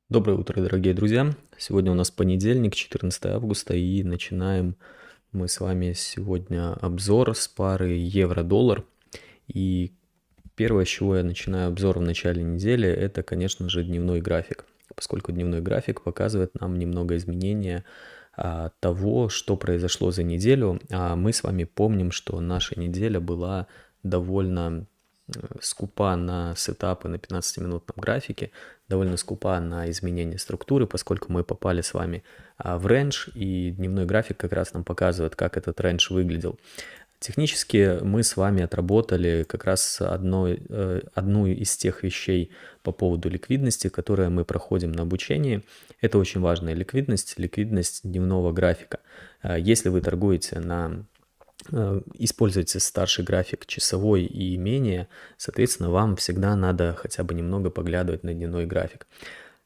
Доброе утро, дорогие друзья! Сегодня у нас понедельник, 14 августа, и начинаем мы с вами сегодня обзор с пары евро-доллар. И первое, с чего я начинаю обзор в начале недели, это, конечно же, дневной график, поскольку дневной график показывает нам немного изменения того, что произошло за неделю. А мы с вами помним, что наша неделя была довольно скупа на сетапы на 15-минутном графике, довольно скупа на изменение структуры, поскольку мы попали с вами в рейндж, и дневной график как раз нам показывает, как этот рейндж выглядел. Технически мы с вами отработали как раз одну из тех вещей по поводу ликвидности, которые мы проходим на обучении. Это очень важная ликвидность дневного графика. Если вы торгуете используете старший график часовой и менее, соответственно, вам всегда надо хотя бы немного поглядывать на дневной график.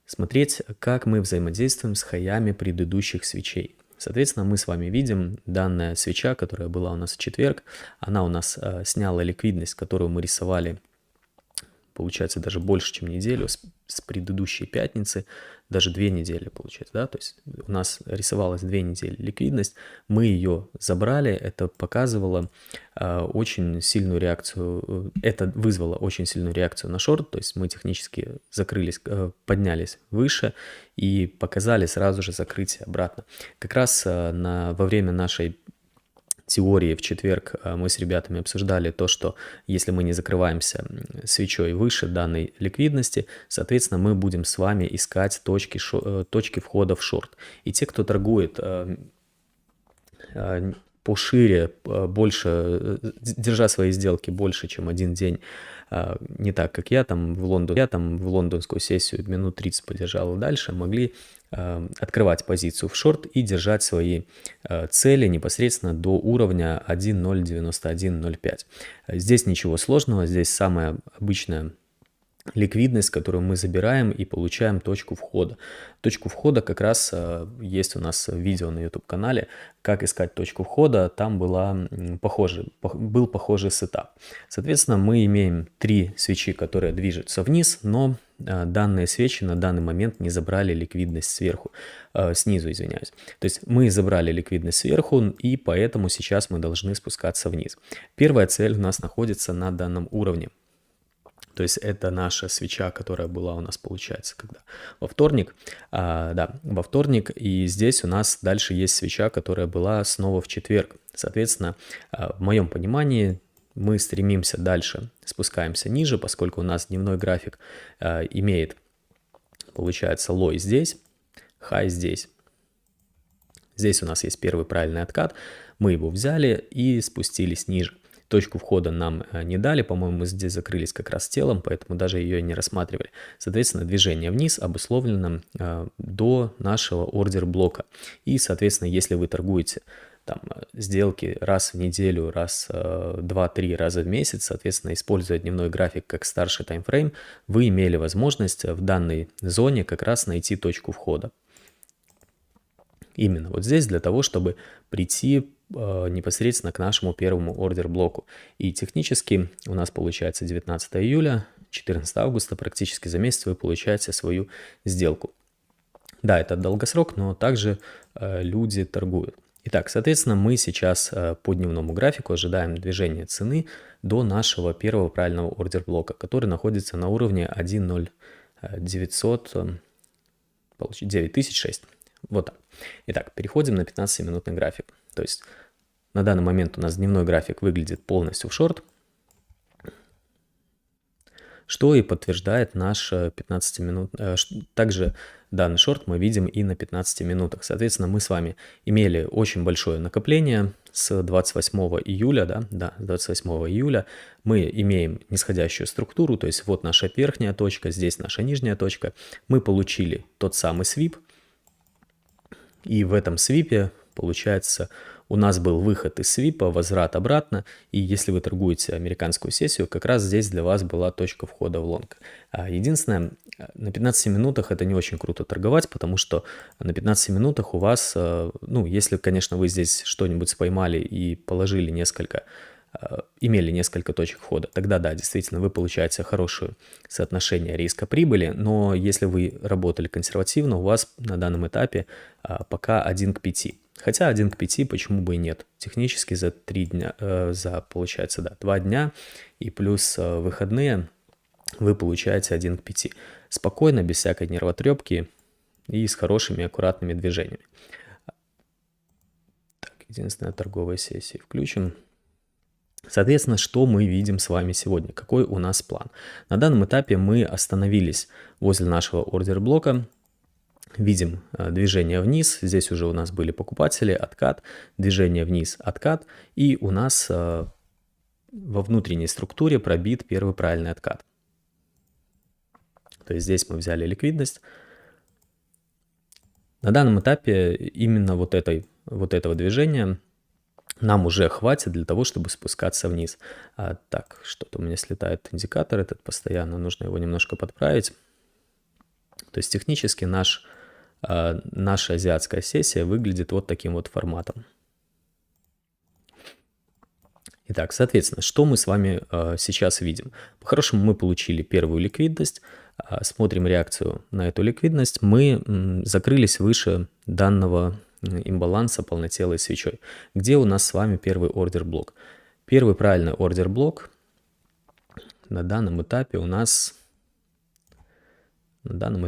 Смотреть, как мы взаимодействуем с хаями предыдущих свечей. Соответственно, мы с вами видим данная свеча, которая была у нас в четверг, она у нас сняла ликвидность, которую мы рисовали, получается, даже больше, чем неделю, с предыдущей пятницы, даже 2 недели, получается, да, то есть у нас рисовалась 2 недели ликвидность, мы ее забрали, это показывало очень сильную реакцию, это вызвало очень сильную реакцию на шорт, то есть мы технически закрылись, поднялись выше и показали сразу же закрытие обратно. Как раз во время нашей теории в четверг мы с ребятами обсуждали то, что если мы не закрываемся свечой выше данной ликвидности, соответственно, мы будем с вами искать точки входа в шорт. И те, кто торгует пошире, больше, держа свои сделки больше, чем один день, не так, как я там в лондонскую сессию минут 30 подержал и дальше, могли открывать позицию в шорт и держать свои цели непосредственно до уровня 1.09105. Здесь ничего сложного, здесь самая обычная ликвидность, которую мы забираем и получаем точку входа. Точку входа как раз есть у нас видео на YouTube-канале, как искать точку входа, там был похожий сетап. Соответственно, мы имеем 3 свечи, которые движутся вниз, но данные свечи на данный момент не забрали ликвидность снизу, извиняюсь. То есть мы забрали ликвидность сверху, и поэтому сейчас мы должны спускаться вниз. Первая цель у нас находится на данном уровне. То есть это наша свеча, которая была у нас, получается, когда во вторник. Во вторник. И здесь у нас дальше есть свеча, которая была снова в четверг. Соответственно, в моем понимании мы стремимся дальше, спускаемся ниже, поскольку у нас дневной график имеет, получается, лой здесь, хай здесь. Здесь у нас есть первый правильный откат. Мы его взяли и спустились ниже. Точку входа нам не дали, по-моему, мы здесь закрылись как раз телом, поэтому даже ее не рассматривали. Соответственно, движение вниз обусловлено до нашего ордер-блока. И, соответственно, если вы торгуете там сделки раз в неделю, раз, 2-3 раза в месяц, соответственно, используя дневной график как старший таймфрейм, вы имели возможность в данной зоне как раз найти точку входа. Именно вот здесь для того, чтобы прийти непосредственно к нашему первому ордер-блоку. И технически у нас получается 19 июля, 14 августа, практически за месяц вы получаете свою сделку. Да, это долгосрок, но также люди торгуют. Итак, соответственно, мы сейчас по дневному графику ожидаем движения цены до нашего первого правильного ордер-блока, который находится на уровне 9006. Вот так. Итак, переходим на 15-минутный график. То есть на данный момент у нас дневной график выглядит полностью в шорт, что и подтверждает наш 15 минут. Также данный шорт мы видим и на 15 минутах. Соответственно, мы с вами имели очень большое накопление с 28 июля, с 28 июля мы имеем нисходящую структуру, то есть вот наша верхняя точка, здесь наша нижняя точка. Мы получили тот самый свип, и в этом свипе, получается, у нас был выход из свипа, возврат обратно, и если вы торгуете американскую сессию, как раз здесь для вас была точка входа в лонг. Единственное, на 15 минутах это не очень круто торговать, потому что на 15 минутах у вас, если, конечно, вы здесь что-нибудь споймали и положили несколько имели несколько точек входа, тогда да, действительно, вы получаете хорошее соотношение риска-прибыли, но если вы работали консервативно, у вас на данном этапе пока 1 к 5. Хотя 1 к 5, почему бы и нет. Технически за 3 дня, получается, да, 2 дня и плюс выходные вы получаете 1 к 5. Спокойно, без всякой нервотрепки и с хорошими, аккуратными движениями. Так, единственная торговая сессия включим. Соответственно, что мы видим с вами сегодня? Какой у нас план? На данном этапе мы остановились возле нашего ордер-блока. Видим движение вниз. Здесь уже у нас были покупатели, откат, движение вниз, откат. И у нас во внутренней структуре пробит первый правильный откат. То есть здесь мы взяли ликвидность. На данном этапе именно вот этого движения нам уже хватит для того, чтобы спускаться вниз. Так, что-то у меня слетает индикатор этот постоянно, нужно его немножко подправить. То есть технически наша азиатская сессия выглядит вот таким вот форматом. Итак, соответственно, что мы с вами сейчас видим? По-хорошему мы получили первую ликвидность, смотрим реакцию на эту ликвидность, мы закрылись выше данного имбаланса полнотелой свечой. Где у нас с вами первый ордер-блок? Первый правильный ордер-блок на данном этапе у нас... Он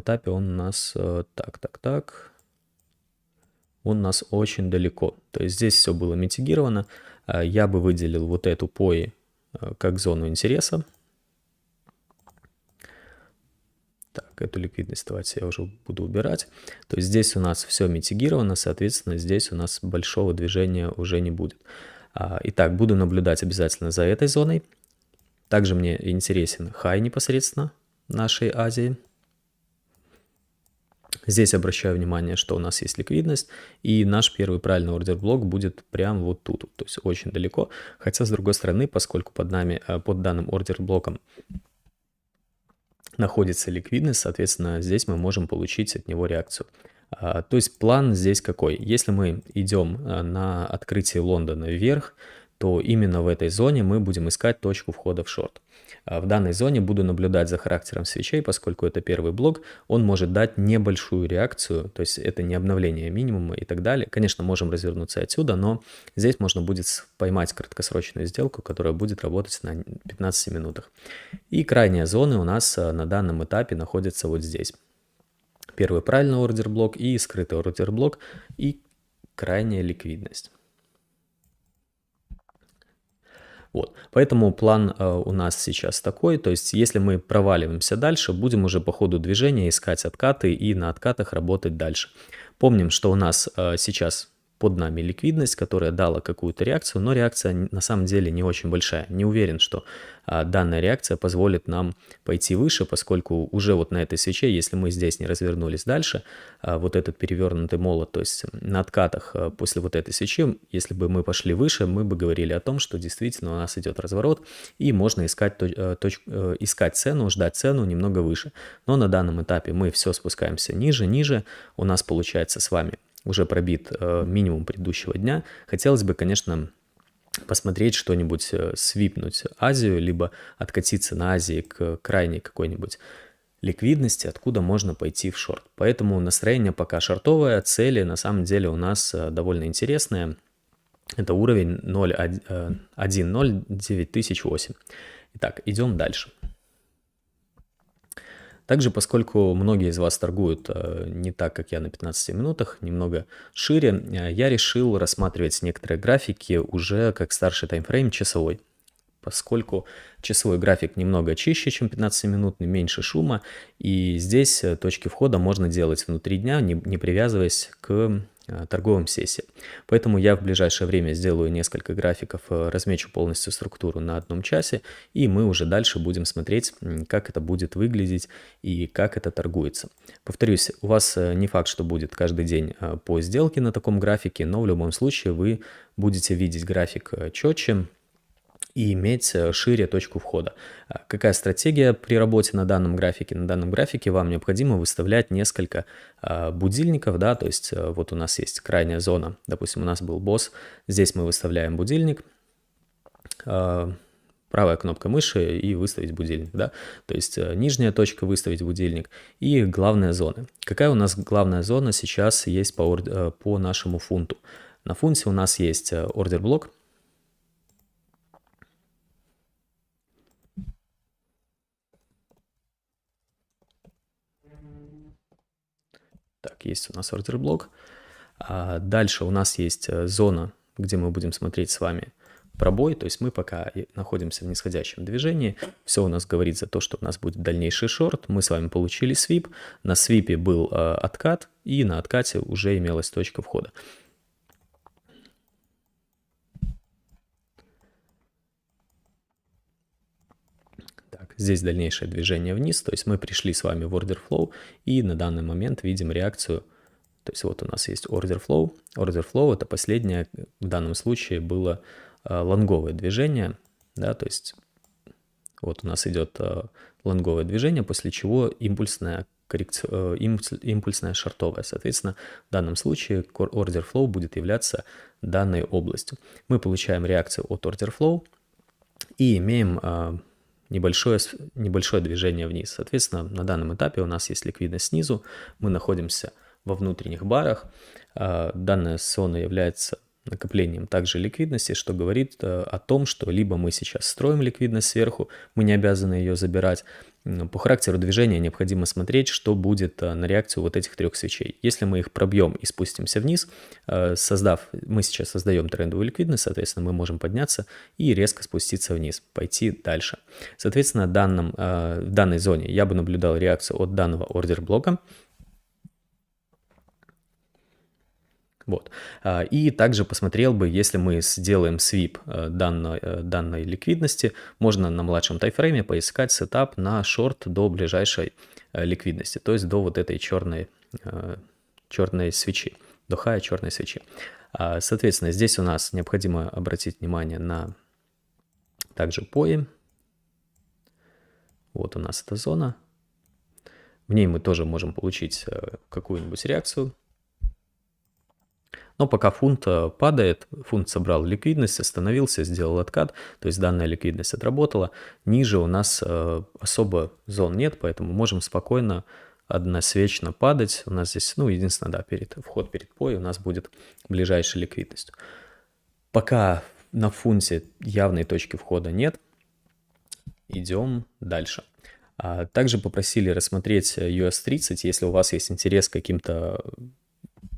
у нас очень далеко. То есть здесь все было митигировано. Я бы выделил вот эту POI как зону интереса. Так, эту ликвидность давайте я уже буду убирать. То есть здесь у нас все митигировано, соответственно, здесь у нас большого движения уже не будет. Итак, буду наблюдать обязательно за этой зоной. Также мне интересен хай непосредственно нашей Азии. Здесь обращаю внимание, что у нас есть ликвидность, и наш первый правильный ордер-блок будет прямо вот тут, то есть очень далеко. Хотя, с другой стороны, поскольку под данным ордер-блоком находится ликвидность, соответственно, здесь мы можем получить от него реакцию. То есть план здесь какой? Если мы идем на открытие Лондона вверх, то именно в этой зоне мы будем искать точку входа в шорт. В данной зоне буду наблюдать за характером свечей, поскольку это первый блок, он может дать небольшую реакцию, то есть это не обновление минимума и так далее. Конечно, можем развернуться отсюда, но здесь можно будет поймать краткосрочную сделку, которая будет работать на 15 минутах. И крайняя зона у нас на данном этапе находится вот здесь. Первый правильный ордер-блок и скрытый ордер-блок и крайняя ликвидность. Вот, поэтому план у нас сейчас такой, то есть если мы проваливаемся дальше, будем уже по ходу движения искать откаты и на откатах работать дальше. Помним, что у нас сейчас под нами ликвидность, которая дала какую-то реакцию, но реакция на самом деле не очень большая. Не уверен, что данная реакция позволит нам пойти выше, поскольку уже вот на этой свече, если мы здесь не развернулись дальше, вот этот перевернутый молот, то есть на откатах после вот этой свечи, если бы мы пошли выше, мы бы говорили о том, что действительно у нас идет разворот и можно искать цену, ждать цену немного выше. Но на данном этапе мы все спускаемся ниже, ниже, у нас получается с вами уже пробит минимум предыдущего дня. Хотелось бы, конечно, посмотреть что-нибудь, свипнуть Азию, либо откатиться на Азии к крайней какой-нибудь ликвидности, откуда можно пойти в шорт. Поэтому настроение пока шортовое, цели на самом деле у нас довольно интересные. Это уровень 1.09008. Итак, идем дальше. Также, поскольку многие из вас торгуют не так, как я на 15 минутах, немного шире, я решил рассматривать некоторые графики уже как старший таймфрейм часовой. Поскольку часовой график немного чище, чем 15-минутный, меньше шума, и здесь точки входа можно делать внутри дня, не привязываясь к торговым сессиям. Поэтому я в ближайшее время сделаю несколько графиков, размечу полностью структуру на одном часе, и мы уже дальше будем смотреть, как это будет выглядеть и как это торгуется. Повторюсь, у вас не факт, что будет каждый день по сделке на таком графике, но в любом случае вы будете видеть график четче и иметь шире точку входа. Какая стратегия при работе на данном графике? На данном графике вам необходимо выставлять несколько будильников, да, то есть вот у нас есть крайняя зона, допустим, у нас был босс, здесь мы выставляем будильник, правая кнопка мыши и выставить будильник, да, то есть нижняя точка выставить будильник и главная зона. Какая у нас главная зона сейчас есть по нашему фунту? На фунте у нас есть ордер блок. Так, есть у нас ордер блок. Дальше у нас есть зона, где мы будем смотреть с вами пробой, то есть мы пока находимся в нисходящем движении, все у нас говорит за то, что у нас будет дальнейший шорт, мы с вами получили свип, на свипе был откат, и на откате уже имелась точка входа. Так, здесь дальнейшее движение вниз, то есть мы пришли с вами в order flow, и на данный момент видим реакцию. То есть вот у нас есть order flow. Order flow — это последнее, в данном случае было лонговое движение, да, то есть вот у нас идет лонговое движение, после чего импульсная шортовая. Соответственно, в данном случае order flow будет являться данной областью. Мы получаем реакцию от order flow и имеем небольшое движение вниз. Соответственно, на данном этапе у нас есть ликвидность снизу, мы находимся во внутренних барах. Данная зона является накоплением также ликвидности, что говорит о том, что либо мы сейчас строим ликвидность сверху, мы не обязаны ее забирать. По характеру движения необходимо смотреть, что будет на реакцию вот этих трех свечей. Если мы их пробьем и спустимся вниз, мы сейчас создаем трендовую ликвидность, соответственно, мы можем подняться и резко спуститься вниз, пойти дальше. Соответственно, в данной зоне я бы наблюдал реакцию от данного ордер блока. Вот. И также посмотрел бы, если мы сделаем свип данной ликвидности, можно на младшем таймфрейме поискать сетап на шорт до ближайшей ликвидности, то есть до вот этой черной свечи, до хая черной свечи. Соответственно, здесь у нас необходимо обратить внимание на также пои. Вот у нас эта зона. В ней мы тоже можем получить какую-нибудь реакцию. Но пока фунт падает, фунт собрал ликвидность, остановился, сделал откат, то есть данная ликвидность отработала. Ниже у нас особо зон нет, поэтому можем спокойно односвечно падать. У нас здесь, единственное, да, вход перед пой у нас будет ближайшей ликвидностью. Пока на фунте явной точки входа нет, идем дальше. Также попросили рассмотреть US30, если у вас есть интерес к каким-то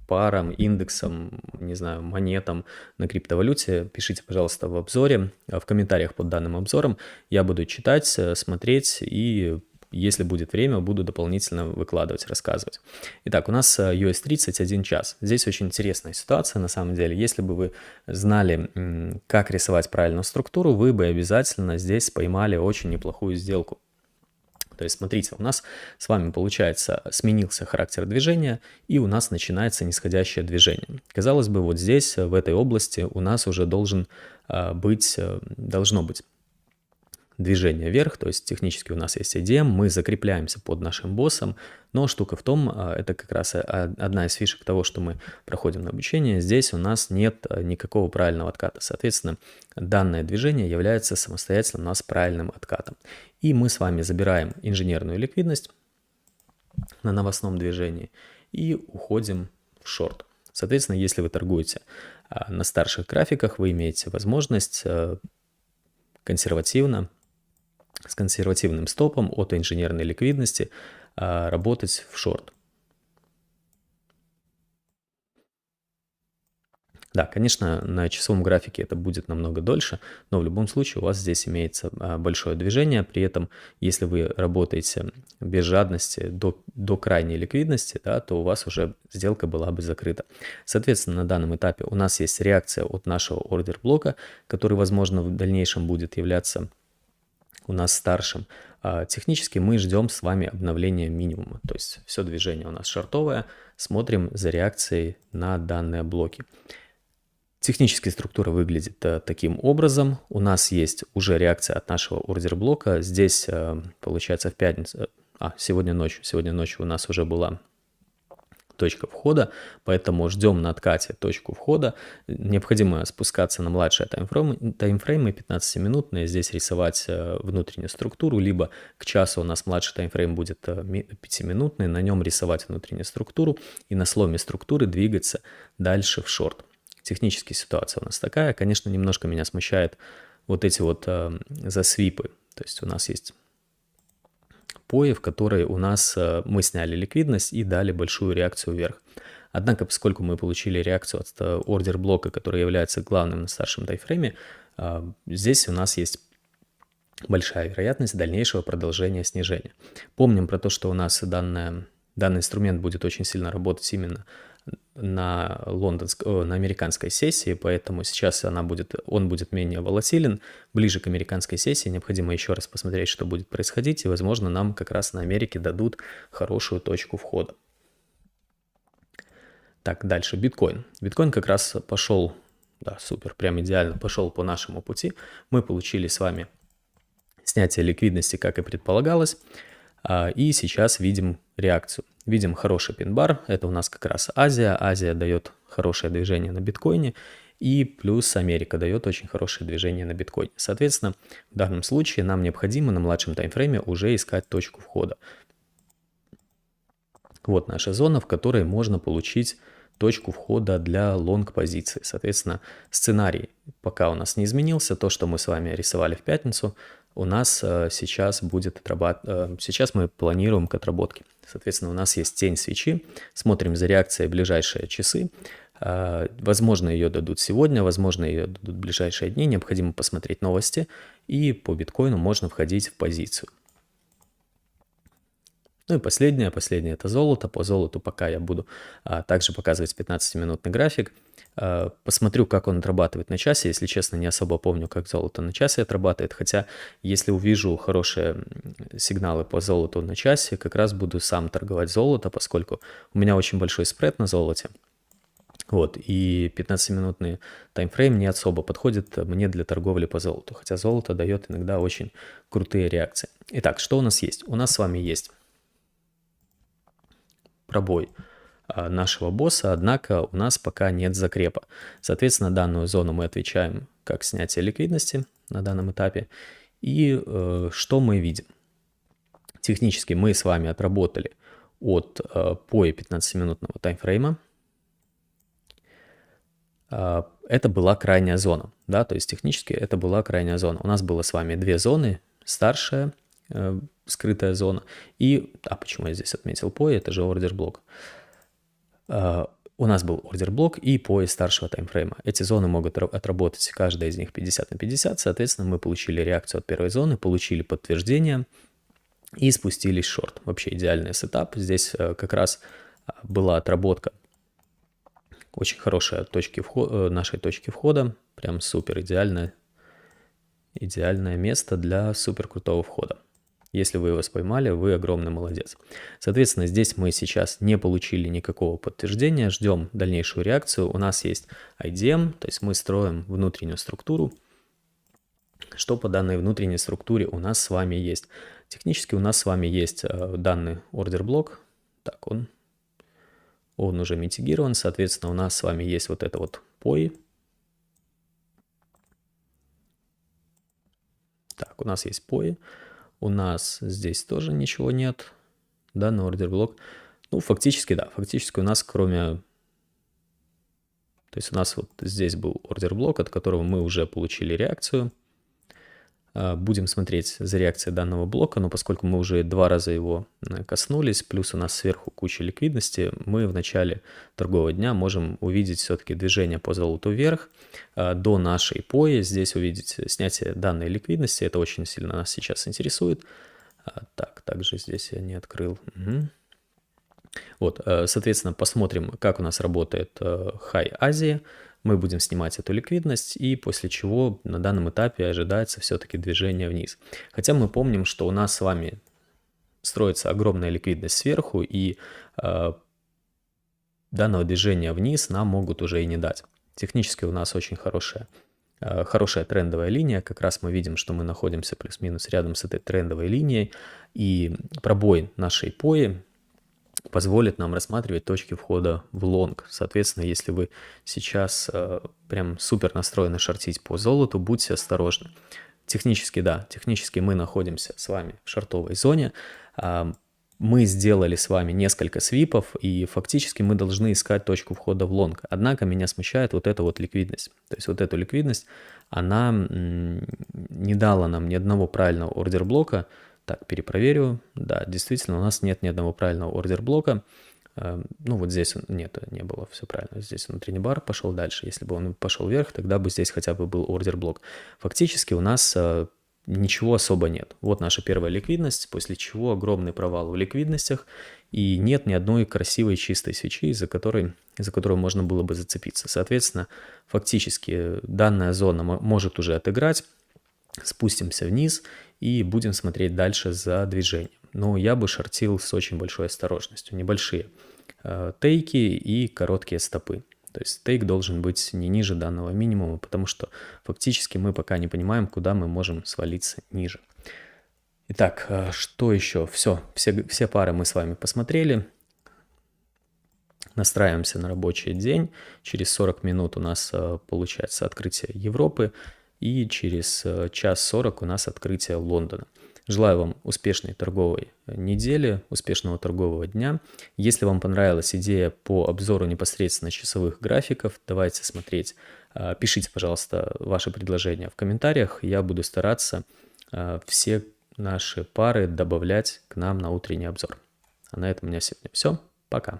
парам, индексам, не знаю, монетам на криптовалюте, пишите, пожалуйста, в обзоре, в комментариях под данным обзором. Я буду читать, смотреть и, если будет время, буду дополнительно выкладывать, рассказывать. Итак, у нас US30 1 час. Здесь очень интересная ситуация, на самом деле. Если бы вы знали, как рисовать правильную структуру, вы бы обязательно здесь поймали очень неплохую сделку. То есть, смотрите, у нас с вами, получается, сменился характер движения, и у нас начинается нисходящее движение. Казалось бы, вот здесь, в этой области, у нас уже должно быть движение вверх, то есть технически у нас есть ADM, мы закрепляемся под нашим боссом, но штука в том, это как раз одна из фишек того, что мы проходим на обучение, здесь у нас нет никакого правильного отката, соответственно, данное движение является самостоятельно у нас правильным откатом. И мы с вами забираем инженерную ликвидность на новостном движении и уходим в шорт. Соответственно, если вы торгуете на старших графиках, вы имеете возможность с консервативным стопом от инженерной ликвидности работать в шорт. Да, конечно, на часовом графике это будет намного дольше, но в любом случае у вас здесь имеется большое движение. При этом, если вы работаете без жадности до крайней ликвидности, да, то у вас уже сделка была бы закрыта. Соответственно, на данном этапе у нас есть реакция от нашего ордер блока, который, возможно, в дальнейшем будет являться у нас старшим. Технически мы ждем с вами обновления минимума, то есть все движение у нас шортовое, смотрим за реакцией на данные блоки. Технически структура выглядит таким образом. У нас есть уже реакция от нашего ордер блока. Здесь, получается, в пятницу, сегодня ночью у нас уже была точка входа, поэтому ждем на откате точку входа. Необходимо спускаться на младшие таймфреймы 15-минутные, здесь рисовать внутреннюю структуру, либо к часу у нас младший таймфрейм будет 5-минутный, на нем рисовать внутреннюю структуру и на сломе структуры двигаться дальше в шорт. Технически ситуация у нас такая. Конечно, немножко меня смущает вот эти вот засвипы. То есть у нас есть пои, в которой у нас мы сняли ликвидность и дали большую реакцию вверх. Однако, поскольку мы получили реакцию от ордер-блока, который является главным на старшем таймфрейме, здесь у нас есть большая вероятность дальнейшего продолжения снижения. Помним про то, что у нас данный инструмент будет очень сильно работать именно на американской сессии, поэтому сейчас он будет менее волатилен. Ближе к американской сессии необходимо еще раз посмотреть, что будет происходить, и, возможно, нам как раз на Америке дадут хорошую точку входа. Так, дальше биткоин. Биткоин как раз пошел, да, супер, прям идеально пошел по нашему пути. Мы получили с вами снятие ликвидности, как и предполагалось, и сейчас видим реакцию. Видим хороший пин-бар, это у нас как раз Азия. Азия дает хорошее движение на биткоине, и плюс Америка дает очень хорошее движение на биткоине. Соответственно, в данном случае нам необходимо на младшем таймфрейме уже искать точку входа. Вот наша зона, в которой можно получить точку входа для лонг-позиции. Соответственно, сценарий пока у нас не изменился. То, что мы с вами рисовали в пятницу, у нас сейчас будет сейчас мы планируем к отработке. Соответственно, у нас есть тень свечи. Смотрим за реакцией в ближайшие часы. Возможно, ее дадут сегодня, возможно, ее дадут в ближайшие дни. Необходимо посмотреть новости. И по биткоину можно входить в позицию. Ну и последнее это золото. По золоту пока я буду также показывать 15-минутный график. Посмотрю, как он отрабатывает на часе. Если честно, не особо помню, как золото на часе отрабатывает. Хотя, если увижу хорошие сигналы по золоту на часе, как раз буду сам торговать золото, поскольку у меня очень большой спред на золоте. Вот, и 15-минутный таймфрейм не особо подходит мне для торговли по золоту. Хотя золото дает иногда очень крутые реакции. Итак, что у нас есть? У нас с вами есть пробой нашего босса, однако у нас пока нет закрепа. Соответственно, данную зону мы отвечаем как снятие ликвидности на данном этапе. И что мы видим? Технически мы с вами отработали от поя 15-минутного таймфрейма. Это была крайняя зона, да, то есть технически это была крайняя зона. У нас было с вами две зоны, старшая, скрытая зона, и, почему я здесь отметил поя, это же ордер-блок. У нас был ордер-блок и пояс старшего таймфрейма. Эти зоны могут отработать, каждая из них 50 на 50, соответственно, мы получили реакцию от первой зоны, получили подтверждение и спустились в шорт. Вообще идеальный сетап, здесь как раз была отработка очень хорошая нашей точки входа, прям супер идеальное место для супер крутого входа. Если вы его поймали, вы огромный молодец. Соответственно, здесь мы сейчас не получили никакого подтверждения, ждем дальнейшую реакцию. У нас есть IDM, то есть мы строим внутреннюю структуру. Что по данной внутренней структуре у нас с вами есть? Технически у нас с вами есть данный ордер-блок. Так, он уже митигирован, соответственно, у нас с вами есть вот это вот POI. Так, у нас есть POI. У нас здесь тоже ничего нет. Данный ордер-блок. Ну, фактически, да. Фактически у нас кроме... То есть у нас вот здесь был ордер-блок, от которого мы уже получили реакцию. Будем смотреть за реакцией данного блока, но поскольку мы уже 2 раза его коснулись, плюс у нас сверху куча ликвидности, мы в начале торгового дня можем увидеть все-таки движение по золоту вверх до нашей пои. Здесь увидеть снятие данной ликвидности, это очень сильно нас сейчас интересует. Так, также здесь я не открыл. Угу. Вот, соответственно, посмотрим, как у нас работает High Азия. Мы будем снимать эту ликвидность, и после чего на данном этапе ожидается все-таки движение вниз. Хотя мы помним, что у нас с вами строится огромная ликвидность сверху, и данного движения вниз нам могут уже и не дать. Технически у нас очень хорошая трендовая линия. Как раз мы видим, что мы находимся плюс-минус рядом с этой трендовой линией, и пробой нашей пои позволит нам рассматривать точки входа в лонг. Соответственно, если вы сейчас прям супер настроены шортить по золоту, будьте осторожны. Технически, да, технически мы находимся с вами в шортовой зоне. Мы сделали с вами несколько свипов, и фактически мы должны искать точку входа в лонг. Однако меня смущает вот эта вот ликвидность. То есть вот эту ликвидность, она не дала нам ни одного правильного ордер-блока. Так, перепроверю. Да, действительно, у нас нет ни одного правильного ордер-блока. Ну, вот здесь нет, не было, все правильно. Здесь внутренний бар пошел дальше. Если бы он пошел вверх, тогда бы здесь хотя бы был ордер-блок. Фактически у нас ничего особо нет. Вот наша первая ликвидность, после чего огромный провал в ликвидностях, и нет ни одной красивой чистой свечи, за которую можно было бы зацепиться. Соответственно, фактически данная зона может уже отыграть. Спустимся вниз и будем смотреть дальше за движением. Но я бы шортил с очень большой осторожностью. Небольшие тейки и короткие стопы. То есть тейк должен быть не ниже данного минимума, потому что фактически мы пока не понимаем, куда мы можем свалиться ниже. Итак, что еще? Все пары мы с вами посмотрели. Настраиваемся на рабочий день. Через 40 минут у нас получается открытие Европы. И через час 40 у нас открытие Лондона. Желаю вам успешной торговой недели, успешного торгового дня. Если вам понравилась идея по обзору непосредственно часовых графиков, давайте смотреть. Пишите, пожалуйста, ваши предложения в комментариях. Я буду стараться все наши пары добавлять к нам на утренний обзор. А на этом у меня сегодня все. Пока.